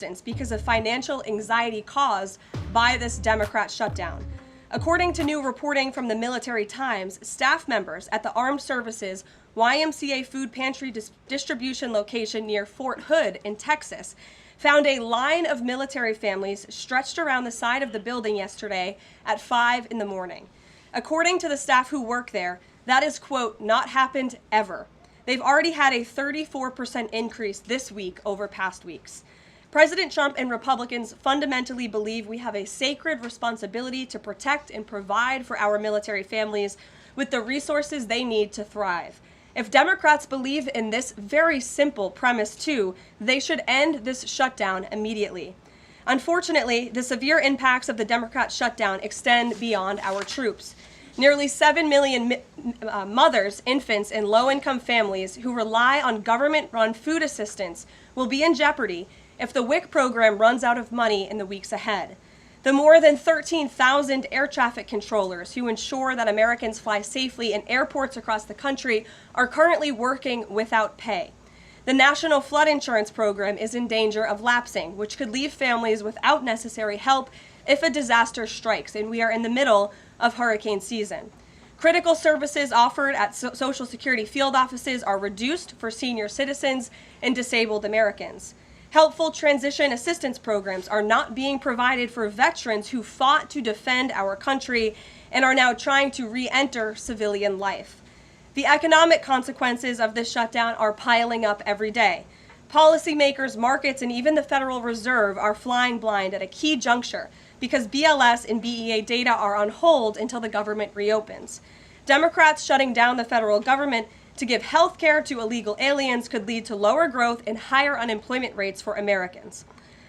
because of financial anxiety caused by this Democrat shutdown. According to new reporting from the Military Times, staff members at the Armed Services YMCA food pantry distribution location near Fort Hood in Texas found a line of military families stretched around the side of the building yesterday at 5 in the morning. According to the staff who work there, that is, quote, not happened ever. They've already had a 34% increase this week over past weeks. President Trump and Republicans fundamentally believe we have a sacred responsibility to protect and provide for our military families with the resources they need to thrive. If Democrats believe in this very simple premise too, they should end this shutdown immediately. Unfortunately, the severe impacts of the Democrat shutdown extend beyond our troops. Nearly 7 million mothers, infants, and low-income families who rely on government-run food assistance will be in jeopardy if the WIC program runs out of money in the weeks ahead. The more than 13,000 air traffic controllers who ensure that Americans fly safely in airports across the country are currently working without pay. The National Flood Insurance Program is in danger of lapsing, which could leave families without necessary help if a disaster strikes, and we are in the middle of hurricane season. Critical services offered at Social Security field offices are reduced for senior citizens and disabled Americans. Helpful transition assistance programs are not being provided for veterans who fought to defend our country and are now trying to re-enter civilian life. The economic consequences of this shutdown are piling up every day. Policymakers, markets, and even the Federal Reserve are flying blind at a key juncture because BLS and BEA data are on hold until the government reopens. Democrats shutting down the federal government to give health care to illegal aliens could lead to lower growth and higher unemployment rates for Americans.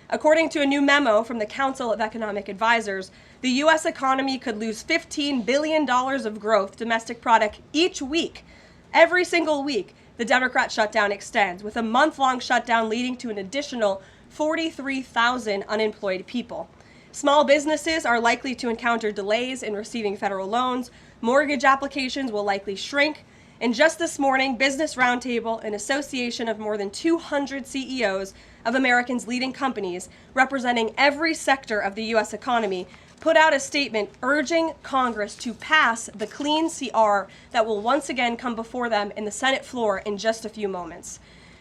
According to a new memo from the Council of Economic Advisors, the U.S. economy could lose $15 billion of growth domestic product each week. Every single week, the Democrat shutdown extends, with a month-long shutdown leading to an additional 43,000 unemployed people. Small businesses are likely to encounter delays in receiving federal loans. Mortgage applications will likely shrink. And just this morning, Business Roundtable, an association of more than 200 CEOs of Americans' leading companies representing every sector of the U.S. economy, put out a statement urging Congress to pass the clean CR that will once again come before them in the Senate floor in just a few moments.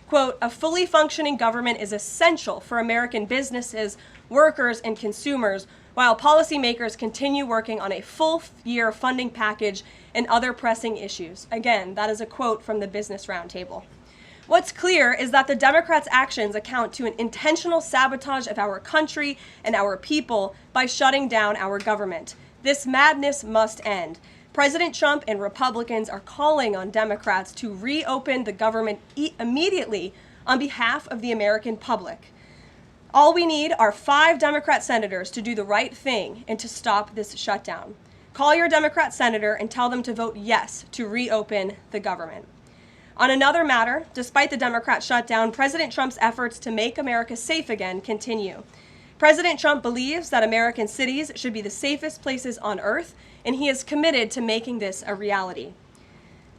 Quote, a fully functioning government is essential for American businesses, workers, and consumers, while policymakers continue working on a full-year funding package and other pressing issues. Again, that is a quote from the Business Roundtable. What's clear is that the Democrats' actions account to an intentional sabotage of our country and our people by shutting down our government. This madness must end. President Trump and Republicans are calling on Democrats to reopen the government immediately on behalf of the American public. All we need are 5 Democrat senators to do the right thing and to stop this shutdown. Call your Democrat senator and tell them to vote yes to reopen the government. On another matter, despite the Democrat shutdown, President Trump's efforts to make America safe again continue. President Trump believes that American cities should be the safest places on earth, and he is committed to making this a reality.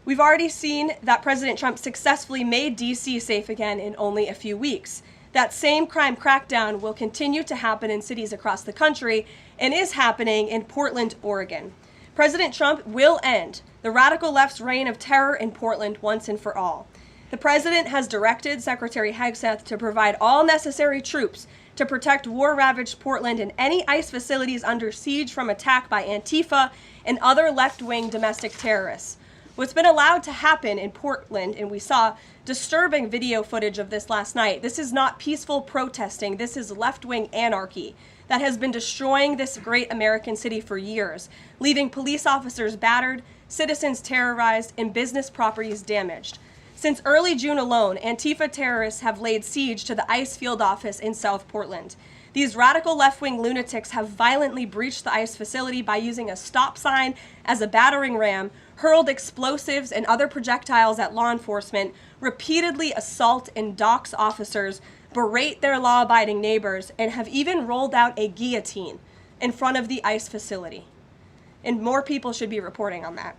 We've already seen that President Trump successfully made D.C. safe again in only a few weeks. That same crime crackdown will continue to happen in cities across the country and is happening in Portland, Oregon. President Trump will end the radical left's reign of terror in Portland once and for all. The president has directed Secretary Hegseth to provide all necessary troops to protect war-ravaged Portland and any ICE facilities under siege from attack by Antifa and other left-wing domestic terrorists. What's been allowed to happen in Portland, and we saw disturbing video footage of this last night, this is not peaceful protesting, this is left-wing anarchy that has been destroying this great American city for years, leaving police officers battered, citizens terrorized, and business properties damaged. Since early June alone, Antifa terrorists have laid siege to the ICE field office in South Portland. These radical left-wing lunatics have violently breached the ICE facility by using a stop sign as a battering ram, hurled explosives and other projectiles at law enforcement, repeatedly assault and dox officers, berate their law-abiding neighbors, and have even rolled out a guillotine in front of the ICE facility. And more people should be reporting on that.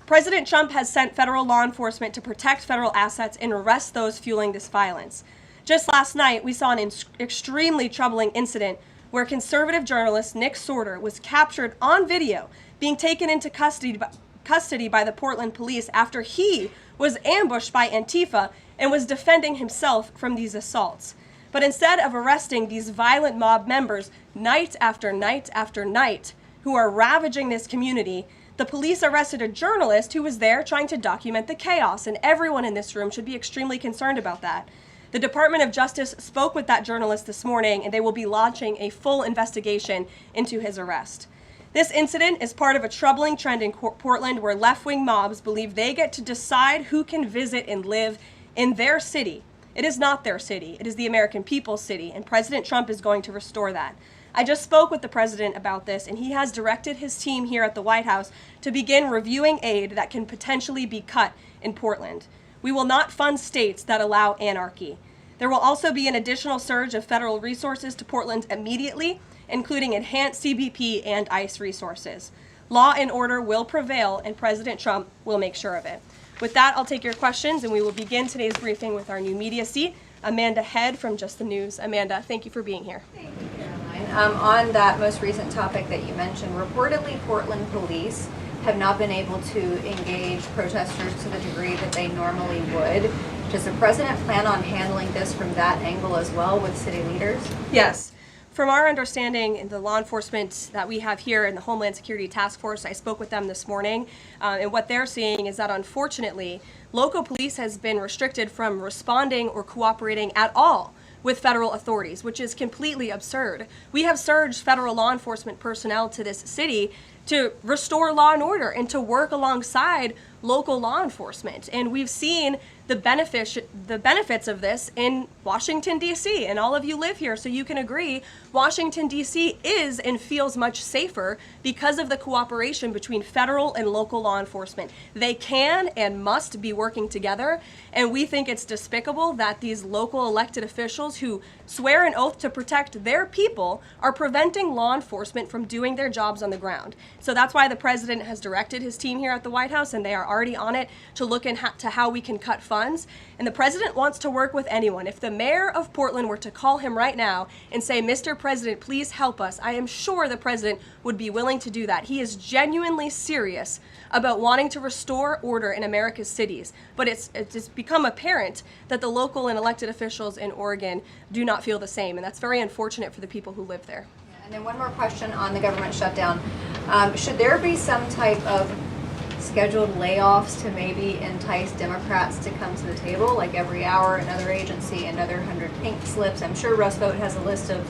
President Trump has sent federal law enforcement to protect federal assets and arrest those fueling this violence. Just last night, we saw an extremely troubling incident where conservative journalist Nick Sorter was captured on video being taken into custody by the Portland police after he was ambushed by Antifa and was defending himself from these assaults. But instead of arresting these violent mob members night after night after night who are ravaging this community, the police arrested a journalist who was there trying to document the chaos, and everyone in this room should be extremely concerned about that. The Department of Justice spoke with that journalist this morning, and they will be launching a full investigation into his arrest. This incident is part of a troubling trend in Portland where left-wing mobs believe they get to decide who can visit and live in their city. It is not their city. It is the American people's city, and President Trump is going to restore that. I just spoke with the president about this, and he has directed his team here at the White House to begin reviewing aid that can potentially be cut in Portland. We will not fund states that allow anarchy. There will also be an additional surge of federal resources to Portland immediately, including enhanced CBP and ICE resources. Law and order will prevail, and President Trump will make sure of it. With that, I'll take your questions, and we will begin today's briefing with our new media seat, Amanda Head from Just the News. Amanda, thank you for being here. Thank you, Caroline. On that most recent topic that you mentioned, reportedly Portland police have not been able to engage protesters to the degree that they normally would. Does the president plan on handling this from that angle as well with city leaders? Yes. From our understanding in the law enforcement that we have here in the Homeland Security Task Force, I spoke with them this morning, and what they're seeing is that unfortunately, local police has been restricted from responding or cooperating at all with federal authorities, which is completely absurd. We have surged federal law enforcement personnel to this city to restore law and order and to work alongside local law enforcement. And we've seen the benefits of this in Washington, D.C. And all of you live here, so you can agree Washington, D.C. is and feels much safer because of the cooperation between federal and local law enforcement. They can and must be working together, and we think it's despicable that these local elected officials who swear an oath to protect their people are preventing law enforcement from doing their jobs on the ground. So that's why the president has directed his team here at the White House, and they are already on it to look into how we can cut funds. And the president wants to work with anyone. If the mayor of Portland were to call him right now and say, "Mr. President, please help us," I am sure the president would be willing to do that. He is genuinely serious about wanting to restore order in America's cities. But it's become apparent that the local and elected officials in Oregon do not feel the same. And that's very unfortunate for the people who live there. And then one more question on the government shutdown. Should there be some type of scheduled layoffs to maybe entice Democrats to come to the table, like every hour another agency, another 100 pink slips? I'm sure Russ Vought has a list of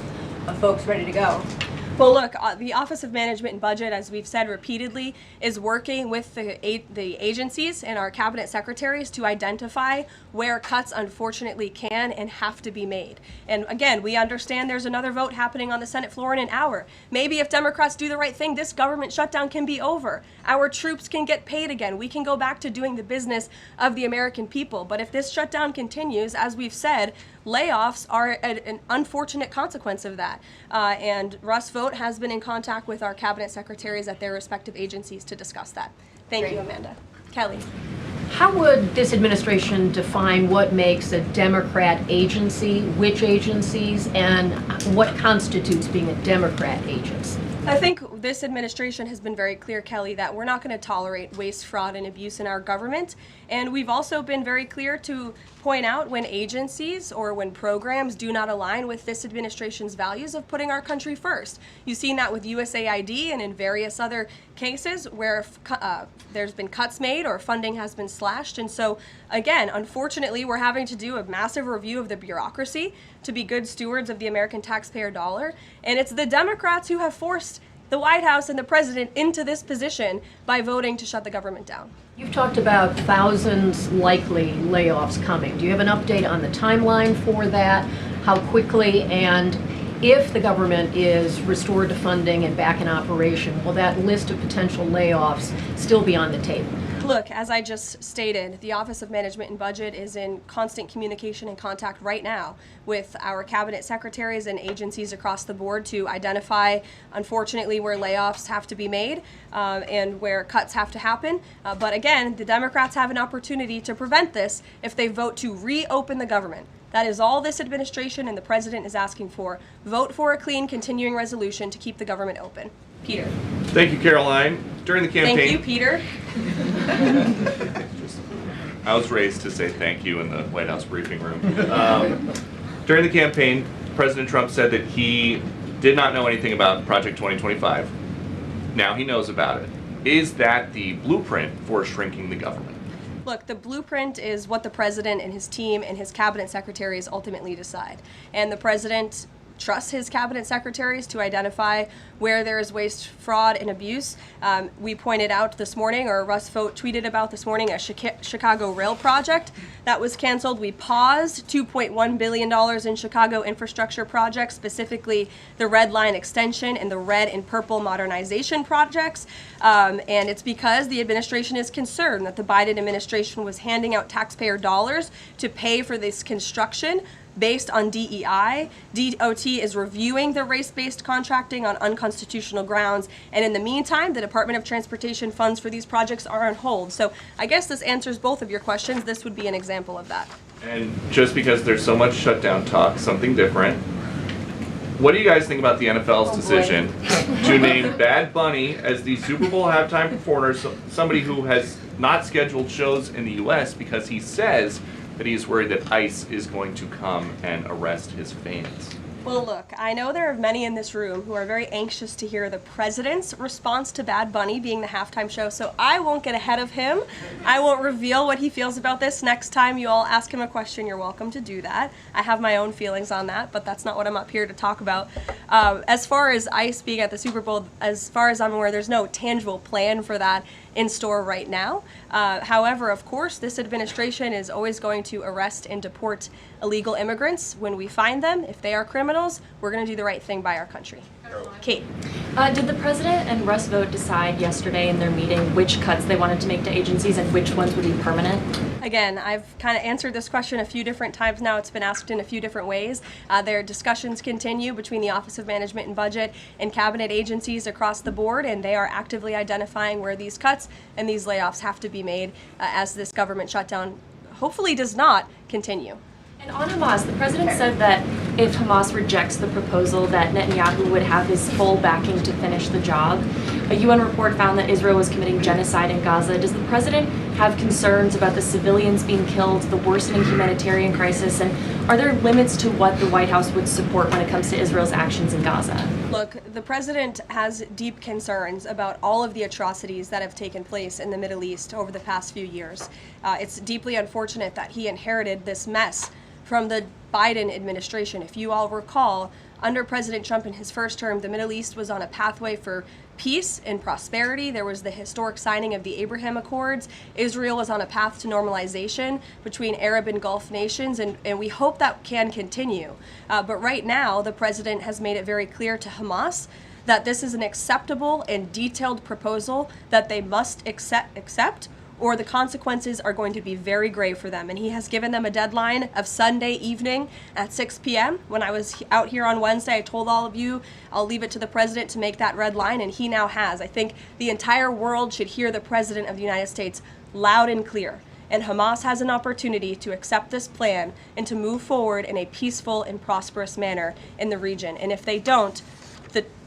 folks ready to go. Well, look, the Office of Management and Budget, as we've said repeatedly, is working with the agencies and our cabinet secretaries to identify where cuts unfortunately can and have to be made. And again, we understand there's another vote happening on the Senate floor in an hour. Maybe if Democrats do the right thing, this government shutdown can be over. Our troops can get paid again. We can go back to doing the business of the American people. But if this shutdown continues, as we've said, layoffs are an unfortunate consequence of that. And Russ Vought has been in contact with our cabinet secretaries at their respective agencies to discuss that. Thank you, Amanda. Kelly. How would this administration define what makes a Democrat agency, which agencies, and what constitutes being a Democrat agency? I think this administration has been very clear, Kelly, that we're not going to tolerate waste, fraud, and abuse in our government. And we've also been very clear to point out when agencies or when programs do not align with this administration's values of putting our country first. You've seen that with USAID and in various other cases where there's been cuts made or funding has been slashed. And so, again, unfortunately, we're having to do a massive review of the bureaucracy to be good stewards of the American taxpayer dollar. And it's the Democrats who have forced the White House and the president into this position by voting to shut the government down. You've talked about thousands likely layoffs coming. Do you have an update on the timeline for that? How quickly, and if the government is restored to funding and back in operation, will that list of potential layoffs still be on the table? Look, as I just stated, the Office of Management and Budget is in constant communication and contact right now with our cabinet secretaries and agencies across the board to identify, unfortunately, where layoffs have to be made and where cuts have to happen. But again, the Democrats have an opportunity to prevent this if they vote to reopen the government. That is all this administration and the president is asking for. Vote for a clean, continuing resolution to keep the government open. Peter. Thank you, Caroline. During the campaign, Thank you, Peter. I was raised to say thank you in the White House briefing room. During the campaign, President Trump said that he did not know anything about Project 2025. Now he knows about it. Is that the blueprint for shrinking the government? Look, the blueprint is what the president and his team and his cabinet secretaries ultimately decide. And the president trusts his cabinet secretaries to identify where there is waste, fraud, and abuse. We pointed out this morning, or Russ Vogt tweeted about this morning, a Chicago rail project that was canceled. We paused $2.1 billion in Chicago infrastructure projects, specifically the Red Line extension and the red and purple modernization projects. And it's because the administration is concerned that the Biden administration was handing out taxpayer dollars to pay for this construction based on DEI. DOT is reviewing the race-based contracting on unconstitutional grounds, and in the meantime, the Department of Transportation funds for these projects are on hold. So I guess this answers both of your questions. This would be an example of that. And just because there's so much shutdown talk, something different. What do you guys think about the NFL's decision to name Bad Bunny as the Super Bowl halftime performer, somebody who has not scheduled shows in the U.S. because he says that he's worried that ICE is going to come and arrest his fans? Well, look, I know there are many in this room who are very anxious to hear the president's response to Bad Bunny being the halftime show, so I won't get ahead of him. I won't reveal what he feels about this. Next time you all ask him a question, you're welcome to do that. I have my own feelings on that, but that's not what I'm up here to talk about. As far as ICE being at the Super Bowl, as far as I'm aware, there's no tangible plan for that in store right now. However, of course, this administration is always going to arrest and deport illegal immigrants when we find them. If they are criminals, we're going to do the right thing by our country. Kate. Did the president and Russ Vogt decide yesterday in their meeting which cuts they wanted to make to agencies and which ones would be permanent? Again, I've kind of answered this question a few different times now. It's been asked in a few different ways. Their discussions continue between the Office of Management and Budget and cabinet agencies across the board, and they are actively identifying where these cuts and these layoffs have to be made as this government shutdown hopefully does not continue. And on Hamas, the president said that if Hamas rejects the proposal that Netanyahu would have his full backing to finish the job. A UN report found that Israel was committing genocide in Gaza. Does the president have concerns about the civilians being killed, the worsening humanitarian crisis, and are there limits to what the White House would support when it comes to Israel's actions in Gaza? Look, the president has deep concerns about all of the atrocities that have taken place in the Middle East over the past few years. It's deeply unfortunate that he inherited this mess from the Biden administration. If you all recall, under President Trump in his first term, the Middle East was on a pathway for peace and prosperity. There was the historic signing of the Abraham Accords. Israel was on a path to normalization between Arab and Gulf nations, and we hope that can continue. But right now, the president has made it very clear to Hamas that this is an acceptable and detailed proposal that they must accept, or the consequences are going to be very grave for them. And he has given them a deadline of Sunday evening at 6 p.m. When I was out here on Wednesday, I told all of you, I'll leave it to the president to make that red line, and he now has. I think the entire world should hear the president of the United States loud and clear. And Hamas has an opportunity to accept this plan and to move forward in a peaceful and prosperous manner in the region. And if they don't,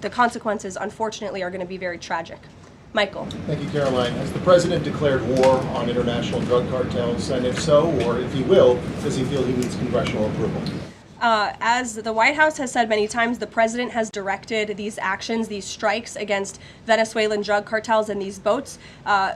the consequences, unfortunately, are going to be very tragic. Michael. Thank you, Caroline. Has the president declared war on international drug cartels? And if so, or if he will, does he feel he needs congressional approval? As the White House has said many times, the president has directed these actions, these strikes against Venezuelan drug cartels and these boats,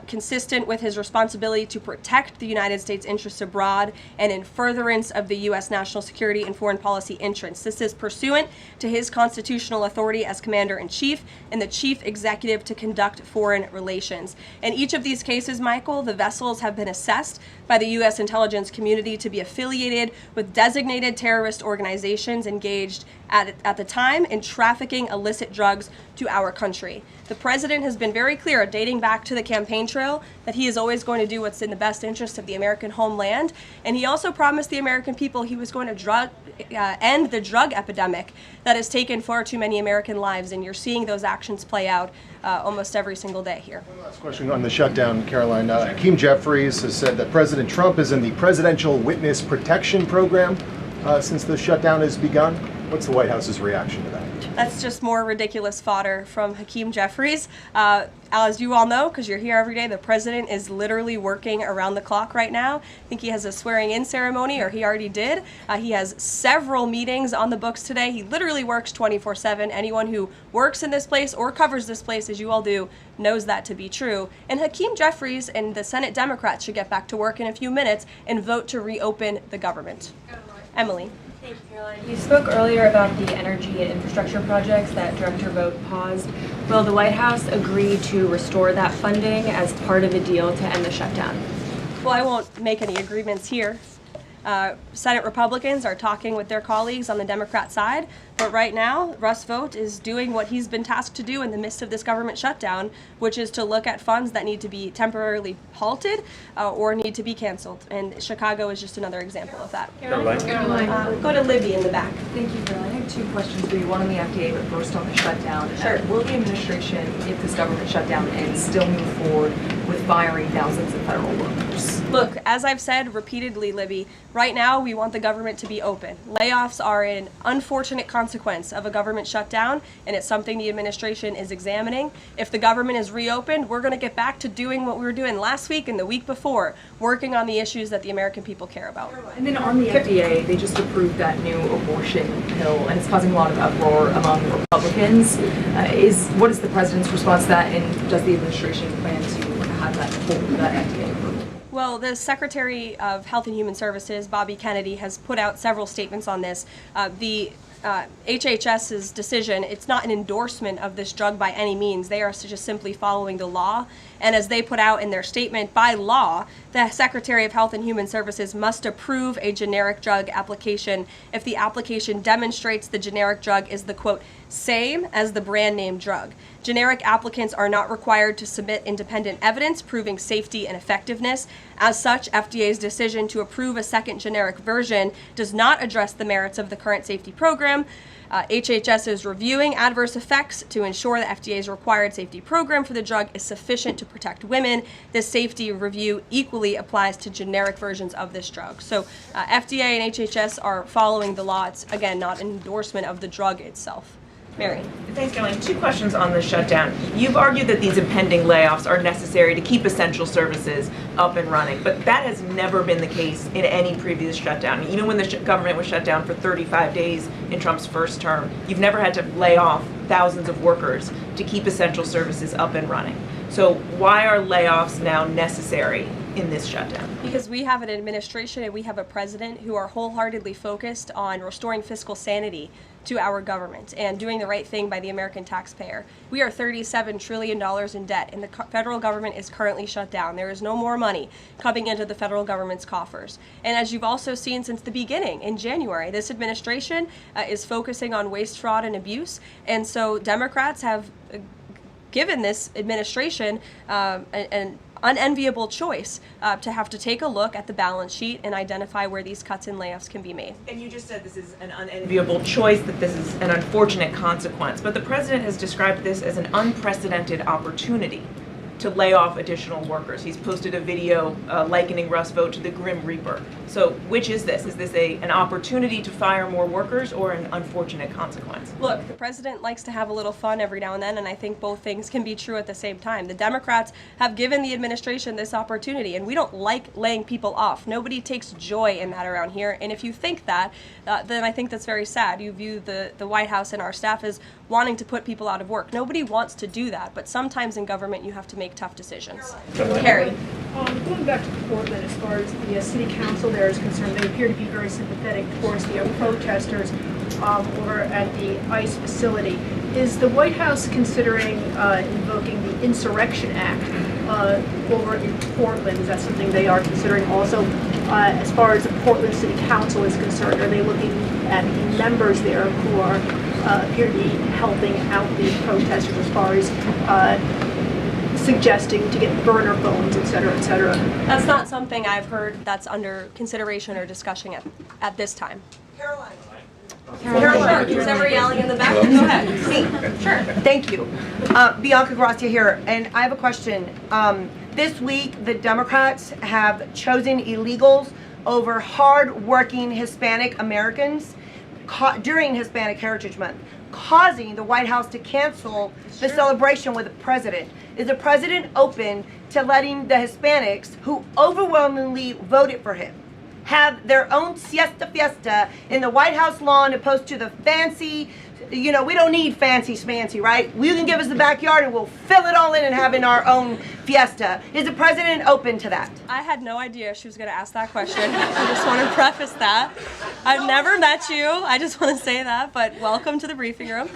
consistent with his responsibility to protect the United States interests abroad and in furtherance of the U.S. national security and foreign policy interests. This is pursuant to his constitutional authority as commander-in-chief and the chief executive to conduct foreign relations. In each of these cases, Michael, the vessels have been assessed by the U.S. intelligence community to be affiliated with designated terrorist organizations engaged at the time in trafficking illicit drugs to our country. The president has been very clear, dating back to the campaign trail, that he is always going to do what's in the best interest of the American homeland. And he also promised the American people he was going to end the drug epidemic that has taken far too many American lives. And you're seeing those actions play out almost every single day here. One last question on the shutdown, Caroline. Hakeem Jeffries has said that President Trump is in the Presidential Witness Protection Program. since the shutdown has begun. What's the White House's reaction to that? That's just more ridiculous fodder from Hakeem Jeffries. As you all know, because you're here every day, the president is literally working around the clock right now. I think he has a swearing-in ceremony, or he already did. He has several meetings on the books today. He literally works 24/7. Anyone who works in this place or covers this place, as you all do, knows that to be true. And Hakeem Jeffries and the Senate Democrats should get back to work in a few minutes and vote to reopen the government. Emily. Thank you, Caroline. You spoke earlier about the energy and infrastructure projects that Director Vogt paused. Will the White House agree to restore that funding as part of a deal to end the shutdown? Well, I won't make any agreements here. Senate Republicans are talking with their colleagues on the Democrat side, but right now, Russ Vought is doing what he's been tasked to do in the midst of this government shutdown, which is to look at funds that need to be temporarily halted or need to be canceled. And Chicago is just another example of that. Go to Libby in the back. Thank you, Caroline. I have two questions for you. One on the FDA, but first on the shutdown. Sure. Will the administration, if this government shutdown ends, still move forward with firing thousands of federal workers? Look, as I've said repeatedly, Libby, right now we want the government to be open. Layoffs are an unfortunate consequence of a government shutdown, and it's something the administration is examining. If the government is reopened, we're going to get back to doing what we were doing last week and the week before, working on the issues that the American people care about. And then on the FDA, they just approved that new abortion pill, and it's causing a lot of uproar among Republicans. What is the president's response to that, and does the administration plan to have that FDA approval? Well, the Secretary of Health and Human Services, Bobby Kennedy, has put out several statements on this. The HHS's decision, it's not an endorsement of this drug by any means. They are just simply following the law. And as they put out in their statement, by law, the Secretary of Health and Human Services must approve a generic drug application if the application demonstrates the generic drug is the, quote, same as the brand name drug. Generic applicants are not required to submit independent evidence proving safety and effectiveness. As such, FDA's decision to approve a second generic version does not address the merits of the current safety program. HHS is reviewing adverse effects to ensure the FDA's required safety program for the drug is sufficient to protect women. This safety review equally applies to generic versions of this drug. So FDA and HHS are following the law. It's, again, not an endorsement of the drug itself. Mary. Thanks, Caroline. Two questions on the shutdown. You've argued that these impending layoffs are necessary to keep essential services up and running, but that has never been the case in any previous shutdown. Even when the government was shut down for 35 days in Trump's first term, you've never had to lay off thousands of workers to keep essential services up and running. So why are layoffs now necessary in this shutdown? Because we have an administration and we have a president who are wholeheartedly focused on restoring fiscal sanity to our government and doing the right thing by the American taxpayer. We are $37 trillion in debt, and the federal government is currently shut down. There is no more money coming into the federal government's coffers. And as you've also seen since the beginning, in January, this administration is focusing on waste, fraud, and abuse. And so Democrats have given this administration an unenviable choice to have to take a look at the balance sheet and identify where these cuts and layoffs can be made. And you just said this is an unenviable choice, that this is an unfortunate consequence, but the president has described this as an unprecedented opportunity to lay off additional workers. He's posted a video likening Russ Vought to the Grim Reaper. So which is this? Is this an opportunity to fire more workers or an unfortunate consequence? Look, the president likes to have a little fun every now and then, and I think both things can be true at the same time. The Democrats have given the administration this opportunity, and we don't like laying people off. Nobody takes joy in that around here, and if you think that, then I think that's very sad. You view the White House and our staff as wanting to put people out of work. Nobody wants to do that, but sometimes in government you have to make tough decisions. Carrie. Going back to Portland, as far as the city council there is concerned, they appear to be very sympathetic towards the protesters over at the ICE facility. Is the White House considering invoking the Insurrection Act over in Portland? Is that something they are considering also? As far as the Portland City Council is concerned, are they looking at the members there who are appear to be helping out the protesters as far as suggesting to get burner phones, et cetera, et cetera? That's not something I've heard that's under consideration or discussion at this time. Caroline. Caroline, who's ever yelling in the back? Go ahead. Me. Sure. Thank you. Bianca Gracia here, and I have a question. This week, the Democrats have chosen illegals over hard-working Hispanic Americans during Hispanic Heritage Month, causing the White House to cancel the celebration with the president. Is the president open to letting the Hispanics who overwhelmingly voted for him have their own siesta fiesta in the White House lawn opposed to the fancy, we don't need fancy schmancy, right? You can give us the backyard and we'll fill it all in and have in our own fiesta. Is the president open to that? I had no idea she was going to ask that question. I just want to preface that. I've never met you. I just want to say that, but welcome to the briefing room.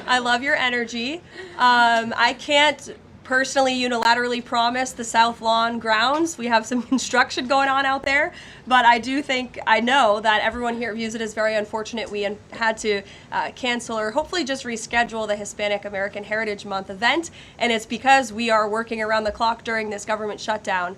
I love your energy. I can't personally unilaterally promise the South Lawn grounds. We have some construction going on out there, but I know that everyone here views it as very unfortunate we had to cancel or hopefully just reschedule the Hispanic American Heritage Month event, and it's because we are working around the clock during this government shutdown.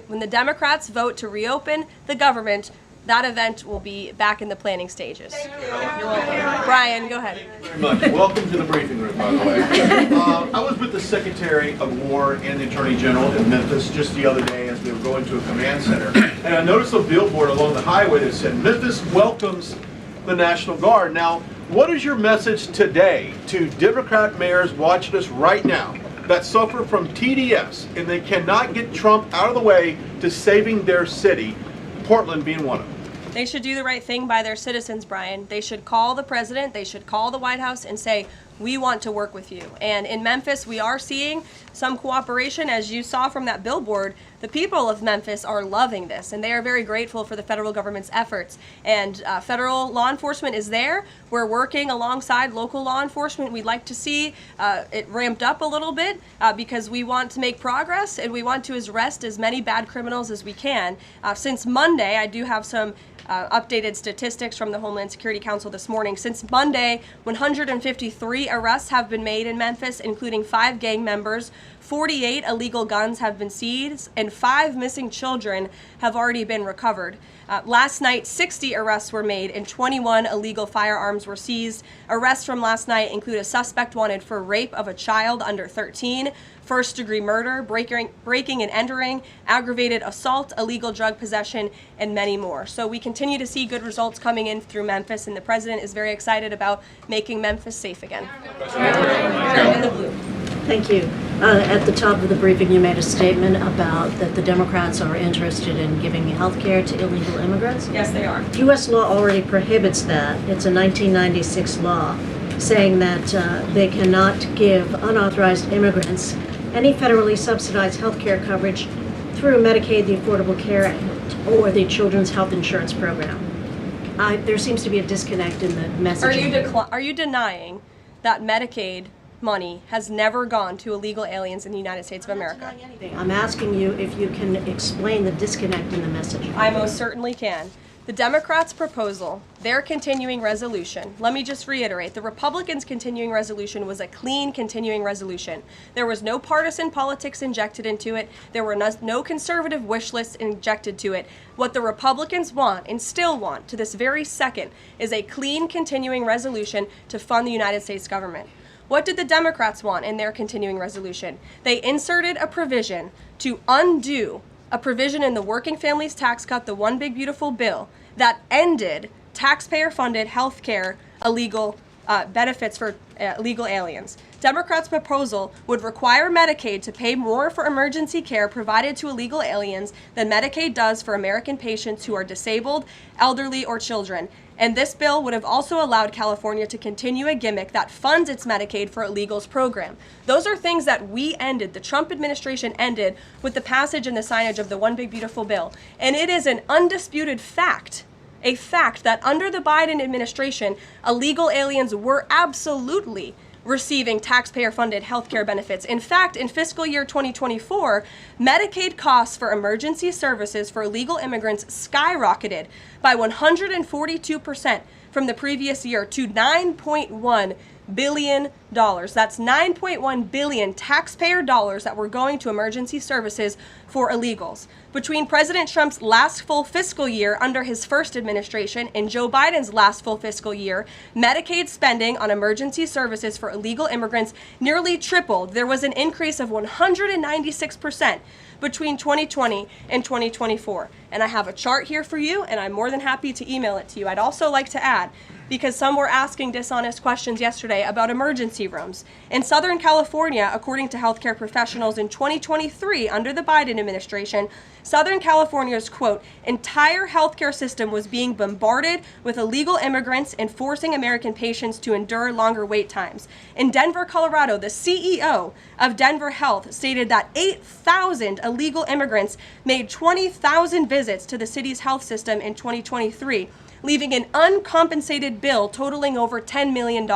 When the Democrats vote to reopen the government, that event will be back in the planning stages. Thank you. You're welcome. Brian, go ahead. Very much. Welcome to the briefing room, by the way. I was with the Secretary of War and the Attorney General in Memphis just the other day as we were going to a command center. And I noticed a billboard along the highway that said, "Memphis welcomes the National Guard." Now, what is your message today to Democrat mayors watching us right now that suffer from TDS and they cannot get Trump out of the way to saving their city, Portland being one of them? They should do the right thing by their citizens, Brian. They should call the president, they should call the White House and say, we want to work with you. And in Memphis, we are seeing some cooperation. As you saw from that billboard, the people of Memphis are loving this, and they are very grateful for the federal government's efforts. And federal law enforcement is there. We're working alongside local law enforcement. We'd like to see it ramped up a little bit because we want to make progress, and we want to arrest as many bad criminals as we can. Since Monday, I do have some updated statistics from the Homeland Security Council this morning. Since Monday, 153 arrests have been made in Memphis, including 5 gang members. 48 illegal guns have been seized, and 5 missing children have already been recovered. Last night, 60 arrests were made and 21 illegal firearms were seized. Arrests from last night include a suspect wanted for rape of a child under 13, first-degree murder, breaking and entering, aggravated assault, illegal drug possession, and many more. So we continue to see good results coming in through Memphis, and the president is very excited about making Memphis safe again. In the blue. Thank you. At the top of the briefing, you made a statement about that the Democrats are interested in giving health care to illegal immigrants. Yes, they are. U.S. law already prohibits that. It's a 1996 law saying that they cannot give unauthorized immigrants any federally subsidized health care coverage through Medicaid, the Affordable Care Act, or the Children's Health Insurance Program. There seems to be a disconnect in the messaging. Are you denying that Medicaid money has never gone to illegal aliens in the United States of America? I'm asking you if you can explain the disconnect in the message. I most certainly can. The Democrats' proposal, their continuing resolution, let me just reiterate, the Republicans' continuing resolution was a clean continuing resolution. There was no partisan politics injected into it. There were no conservative wish lists injected to it. What the Republicans want, and still want to this very second, is a clean continuing resolution to fund the United States government. What did the Democrats want in their continuing resolution? They inserted a provision to undo a provision in the Working Families Tax Cut, the One Big Beautiful Bill, that ended taxpayer-funded health care illegal benefits for illegal aliens. Democrats' proposal would require Medicaid to pay more for emergency care provided to illegal aliens than Medicaid does for American patients who are disabled, elderly, or children. And this bill would have also allowed California to continue a gimmick that funds its Medicaid for illegals program. Those are things that we ended, the Trump administration ended, with the passage and the signage of the One Big Beautiful Bill. And it is an undisputed fact, a fact that under the Biden administration, illegal aliens were absolutely receiving taxpayer-funded health care benefits. In fact, in fiscal year 2024, Medicaid costs for emergency services for illegal immigrants skyrocketed by 142% from the previous year to $9.1 billion. That's $9.1 billion taxpayer dollars that were going to emergency services for illegals. Between President Trump's last full fiscal year under his first administration and Joe Biden's last full fiscal year, Medicaid spending on emergency services for illegal immigrants nearly tripled. There was an increase of 196%. between 2020 and 2024. And I have a chart here for you, and I'm more than happy to email it to you. I'd also like to add, because some were asking dishonest questions yesterday about emergency rooms. In Southern California, according to healthcare professionals in 2023, under the Biden administration, Southern California's, quote, entire healthcare system was being bombarded with illegal immigrants and forcing American patients to endure longer wait times. In Denver, Colorado, the CEO of Denver Health stated that 8,000 illegal immigrants made 20,000 visits to the city's health system in 2023, leaving an uncompensated bill totaling over $10 million.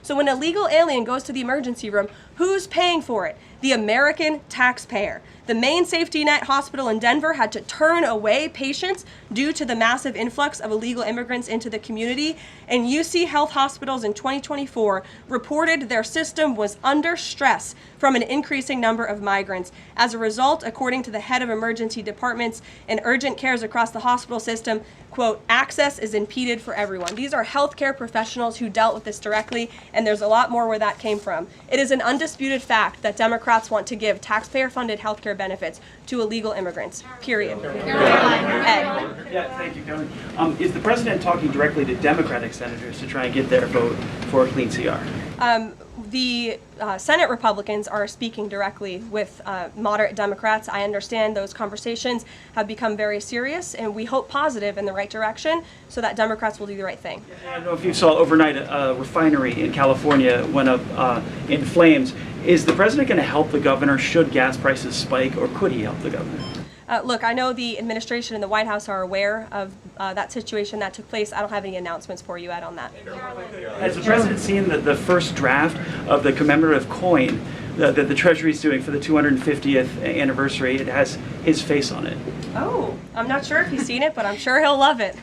So when an illegal alien goes to the emergency room, who's paying for it? The American taxpayer. The main safety net hospital in Denver had to turn away patients due to the massive influx of illegal immigrants into the community, and UC Health Hospitals in 2024 reported their system was under stress from an increasing number of migrants. As a result, according to the head of emergency departments and urgent cares across the hospital system, quote, access is impeded for everyone. These are healthcare professionals who dealt with this directly, and there's a lot more where that came from. It is an undisputed fact that Democrats want to give taxpayer-funded healthcare benefits to illegal immigrants, period. Ed. Yeah, thank you, Kevin. Is the president talking directly to Democratic senators to try and get their vote for a clean CR? The Senate Republicans are speaking directly with moderate Democrats. I understand those conversations have become very serious, and we hope positive in the right direction so that Democrats will do the right thing. I don't know if you saw overnight a refinery in California went up in flames. Is the president going to help the governor should gas prices spike, or could he help the governor? Look, I know the administration and the White House are aware of that situation that took place. I don't have any announcements for you, Ed, on that. Has the president seen the first draft of the commemorative coin that the Treasury is doing for the 250th anniversary? It has his face on it. Oh, I'm not sure if he's seen it, but I'm sure he'll love it.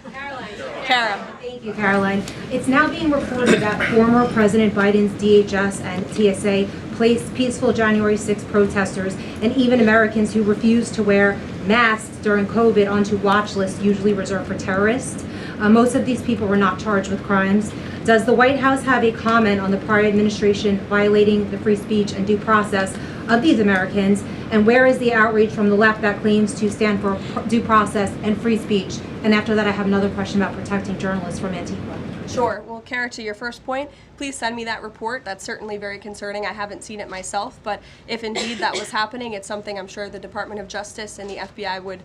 Kara. Thank you, Caroline. It's now being reported that former President Biden's DHS and TSA placed peaceful January 6 protesters and even Americans who refused to wear masks during COVID onto watch lists usually reserved for terrorists. Most of these people were not charged with crimes. Does the White House have a comment on the prior administration violating the free speech and due process of these Americans? And where is the outrage from the left that claims to stand for due process and free speech? And after that, I have another question about protecting journalists from Antifa. Sure. Well, Kara, to your first point, please send me that report. That's certainly very concerning. I haven't seen it myself, but if indeed that was happening, it's something I'm sure the Department of Justice and the FBI would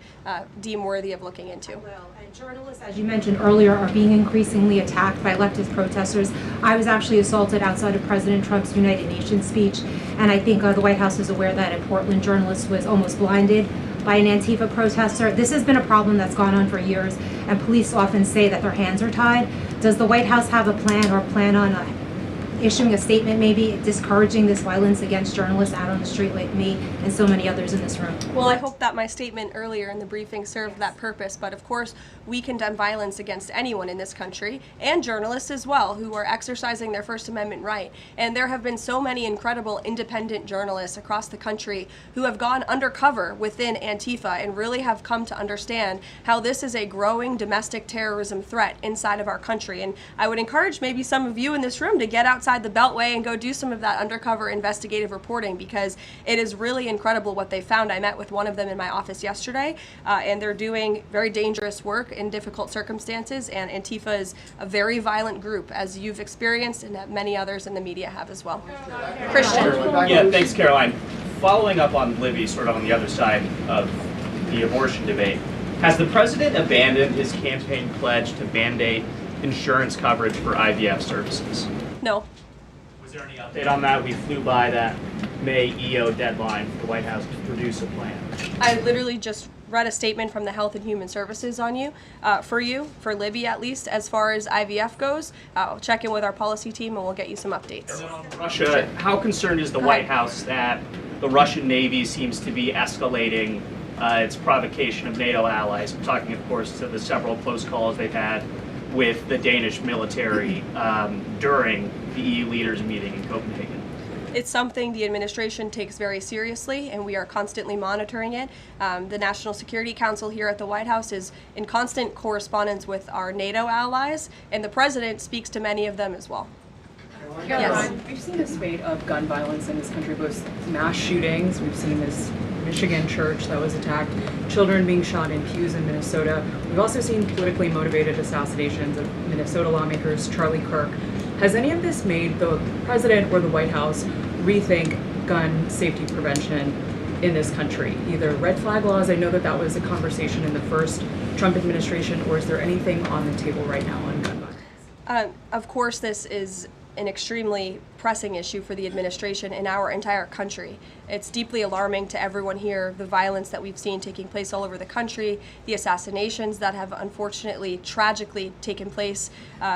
deem worthy of looking into. And journalists, as you mentioned earlier, are being increasingly attacked by leftist protesters. I was actually assaulted outside of President Trump's United Nations speech, and I think the White House is aware that a Portland journalist was almost blinded by an Antifa protester. This has been a problem that's gone on for years, and police often say that their hands are tied. Does the White House have a plan or plan on issuing a statement maybe discouraging this violence against journalists out on the street like me and so many others in this room? Well, I hope that my statement earlier in the briefing served that purpose, but of course we condemn violence against anyone in this country, and journalists as well, who are exercising their First Amendment right. And there have been so many incredible independent journalists across the country who have gone undercover within Antifa and really have come to understand how this is a growing domestic terrorism threat inside of our country. And I would encourage maybe some of you in this room to get outside the Beltway and go do some of that undercover investigative reporting, because it is really incredible what they found. I met with one of them in my office yesterday, and they're doing very dangerous work in difficult circumstances, and Antifa is a very violent group, as you've experienced and that many others in the media have as well. Christian. Yeah, thanks, Caroline. Following up on Libby, sort of on the other side of the abortion debate, has the president abandoned his campaign pledge to mandate insurance coverage for IVF services? No. Was there any update on that? We flew by that May EO deadline for the White House to produce a plan. I literally just read a statement from the Health and Human Services on for Libby at least, as far as IVF goes. I'll check in with our policy team and we'll get you some updates. Russia, how concerned is the White House that the Russian Navy seems to be escalating its provocation of NATO allies? I'm talking, of course, to the several close calls they've had with the Danish military during the EU leaders meeting in Copenhagen. It's something the administration takes very seriously, and we are constantly monitoring it. The National Security Council here at the White House is in constant correspondence with our NATO allies, and the president speaks to many of them as well. Caroline, we've seen a spate of gun violence in this country, both mass shootings. We've seen this Michigan church that was attacked, children being shot in pews in Minnesota. We've also seen politically motivated assassinations of Minnesota lawmakers, Charlie Kirk. Has any of this made the president or the White House rethink gun safety prevention in this country? Either red flag laws, I know that was a conversation in the first Trump administration, or is there anything on the table right now on gun violence? Of course, this is an extremely pressing issue for the administration in our entire country. It's deeply alarming to everyone here, the violence that we've seen taking place all over the country, the assassinations that have unfortunately, tragically taken place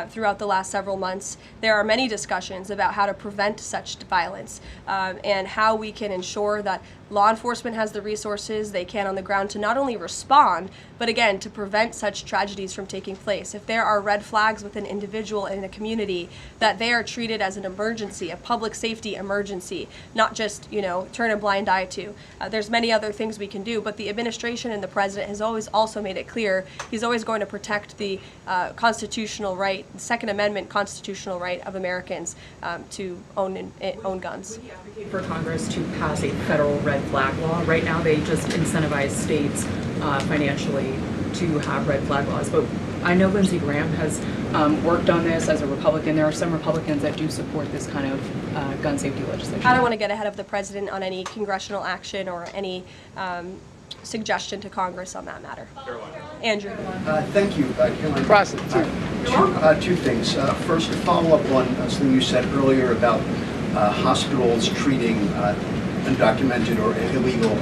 throughout the last several months. There are many discussions about how to prevent such violence and how we can ensure that law enforcement has the resources they can on the ground to not only respond, but again, to prevent such tragedies from taking place. If there are red flags with an individual in a community, that they are treated as an emergency, a public safety emergency, not just, turn a blind eye to. There's many other things we can do, but the administration and the president has always also made it clear he's always going to protect the constitutional right, the Second Amendment constitutional right of Americans to own guns. Would you advocate for Congress to pass a federal red flag law? Right now, they just incentivize states financially to have red flag laws, but I know Lindsey Graham has worked on this as a Republican. There are some Republicans that do support this kind of gun safety legislation. I don't want to get ahead of the president on any congressional action or any suggestion to Congress on that matter. Andrew. Thank you, Caroline. Two things. First, to follow up on something you said earlier about hospitals treating undocumented or illegal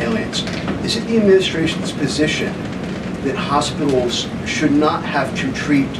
aliens. Is it the administration's position that hospitals should not have to treat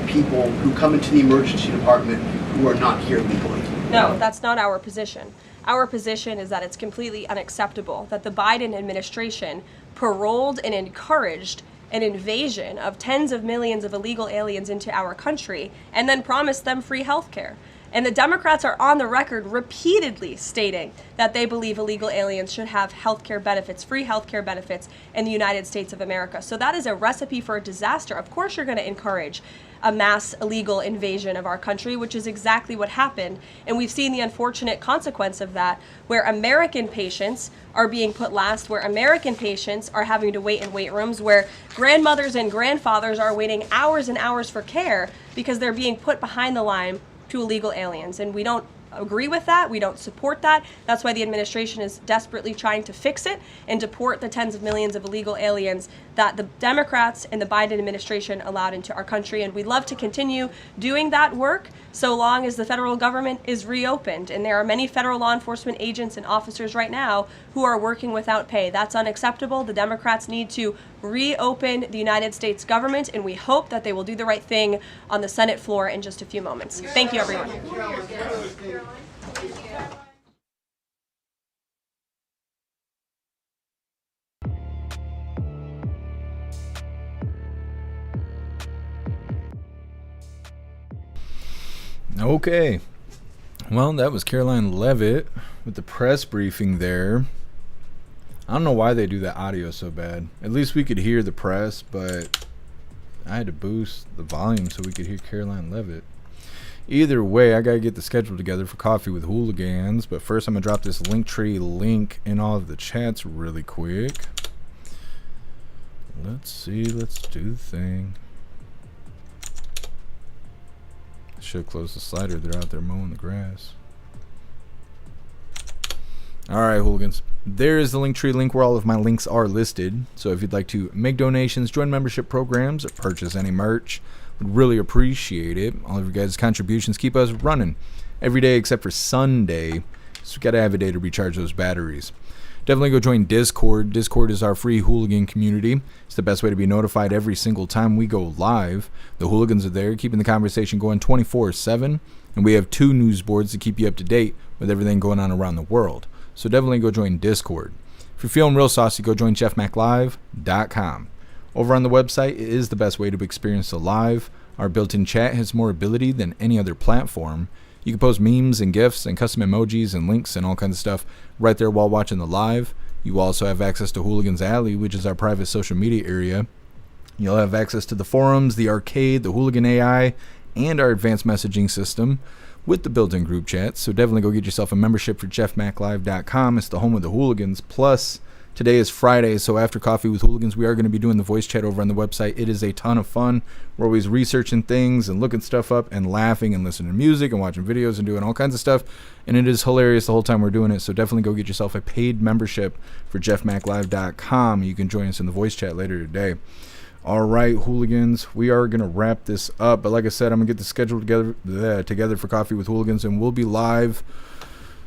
people who come into the emergency department who are not here legally? No, that's not our position. Our position is that it's completely unacceptable that the Biden administration paroled and encouraged an invasion of tens of millions of illegal aliens into our country and then promised them free health care. And the Democrats are on the record repeatedly stating that they believe illegal aliens should have healthcare benefits, free healthcare benefits in the United States of America. So that is a recipe for a disaster. Of course you're going to encourage a mass illegal invasion of our country, which is exactly what happened. And we've seen the unfortunate consequence of that, where American patients are being put last, where American patients are having to wait in wait rooms, where grandmothers and grandfathers are waiting hours and hours for care because they're being put behind the line to illegal aliens. And we don't agree with that. We don't support that. That's why the administration is desperately trying to fix it and deport the tens of millions of illegal aliens that the Democrats and the Biden administration allowed into our country. And we'd love to continue doing that work so long as the federal government is reopened. And there are many federal law enforcement agents and officers right now who are working without pay. That's unacceptable. The Democrats need to reopen the United States government, and we hope that they will do the right thing on the Senate floor in just a few moments. Thank you, everyone. Okay. Well, that was Caroline Levitt with the press briefing there. I don't know why they do that audio so bad. At least we could hear the press, but I had to boost the volume so we could hear Caroline Levitt. Either way, I gotta get the schedule together for Coffee with Hooligans, but first I'm gonna drop this Linktree link in all of the chats really quick. Let's see, let's do the thing. Should close the slider, they're out there mowing the grass. Alright, Hooligans. There is the Linktree link where all of my links are listed. So if you'd like to make donations, join membership programs, or purchase any merch, would really appreciate it. All of your guys' contributions keep us running every day except for Sunday. So we gotta have a day to recharge those batteries. Definitely go join Discord. Discord is our free hooligan community. It's the best way to be notified every single time we go live. The Hooligans are there, keeping the conversation going 24/7. And we have 2 news boards to keep you up to date with everything going on around the world. So definitely go join Discord. If you're feeling real saucy, go join jeffmaclive.com. Over on the website, it is the best way to experience the live. Our built-in chat has more ability than any other platform. You can post memes and GIFs and custom emojis and links and all kinds of stuff right there while watching the live. You also have access to Hooligans Alley, which is our private social media area. You'll have access to the forums, the arcade, the Hooligan AI, and our advanced messaging system. with the built-in group chat. So definitely go get yourself a membership for jeffmaclive.com. It's the home of the Hooligans. Plus, today is Friday, so after Coffee with Hooligans, we are going to be doing the voice chat over on the website. It is a ton of fun. We're always researching things and looking stuff up and laughing and listening to music and watching videos and doing all kinds of stuff. And it is hilarious the whole time we're doing it. So definitely go get yourself a paid membership for jeffmaclive.com. You can join us in the voice chat later today. All right, Hooligans, we are going to wrap this up. But like I said, I'm going to get the schedule together for Coffee with Hooligans, and we'll be live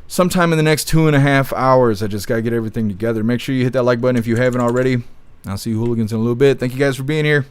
sometime in the next 2.5 hours. I just got to get everything together. Make sure you hit that like button if you haven't already. I'll see you Hooligans in a little bit. Thank you guys for being here.